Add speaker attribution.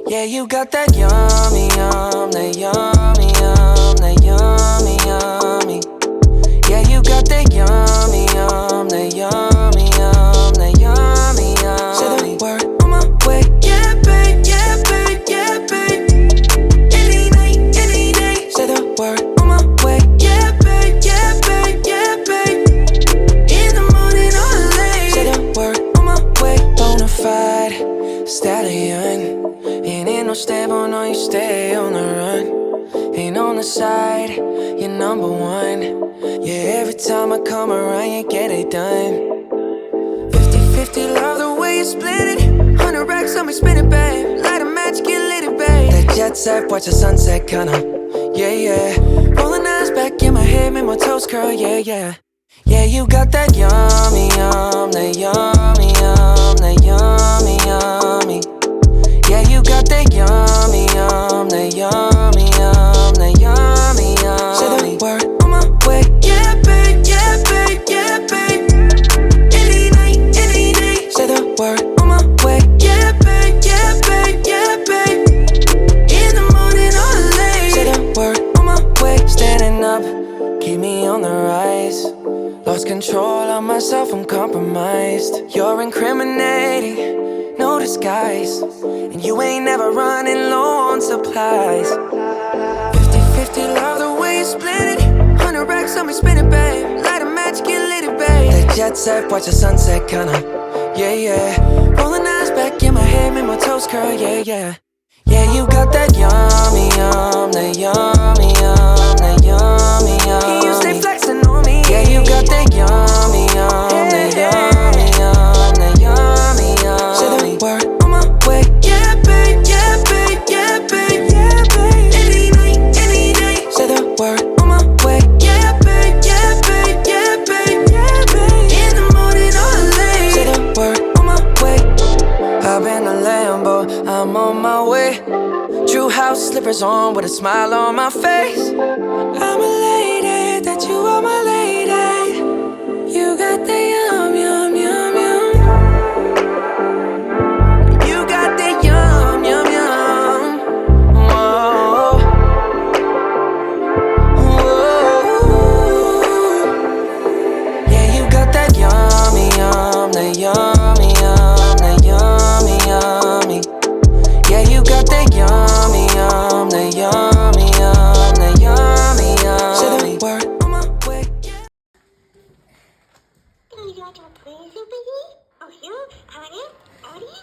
Speaker 1: Yeah, you got that yummy, that yummy, that yummy, yummy. Yeah, you got that yummy, that yummy, that yummy, yummy. Say the word on my way. Yeah, babe, yeah, babe, yeah, babe. Any night, any day. Say the word on my way. Yeah, babe, yeah, babe, yeah, babe. In the morning or late. Say the word on my way. Bonafide stallion. Ain't no stable, no, you stay on the run. Ain't on the side, you're number one. Yeah, every time I come around, you get it done. 50-50, love the way you split it. 100 racks on me, spin it, babe. Light a match, get lit, babe. That jet set, watch the sunset, kinda. Yeah, yeah. Rolling eyes back in my head, make my toes curl, yeah, yeah. Yeah, you got that yummy, that yummy, that yummy, yummy. Yeah, you got that yummy, that yummy, that yummy, yummy. Say the word on my way. Yeah, babe, yeah, babe, yeah, babe. Any night, any day. Say the word on my way. Yeah, babe, yeah, babe, yeah, babe. In the morning or late. Say the word on my way. Standing up, keep me on the rise. Lost control of myself, I'm compromised. You're incriminating, no disguise. And you ain't never running low on supplies. 50-50, love the way you split it. 100 racks on me, spin it, babe. Light a match, get lit, babe. That jet set, watch the sunset, kinda. Yeah, yeah. Rolling eyes back in my head, make my toes curl, yeah, yeah. Yeah, you got that yummy, that yummy, that yummy, yummy. You stay flexing on me. Yeah, you got that yummy, that yummy, that yummy, yummy. Say the word on my way. Yeah, babe, yeah, babe, yeah, babe, yeah, babe. Any night, any day. Say the word on my way. Yeah, babe, yeah, babe, yeah, babe, yeah, babe. In the morning or late. Say the word on my way. Hop in the Lambo, I'm on my way. True house slippers on with a smile on my face. I'm elated that you are my lady. You got the yum, yum, yum, yum. You got the yum, yum, yum. Whoa. Whoa. Yeah, you got that yummy, that yummy, that yummy, yummy. Yeah, you got that yummy, that yummy, that yummy, yummy. Say the word on my way.
Speaker 2: Are you going to play somebody? Oh, you? Honey? Honey?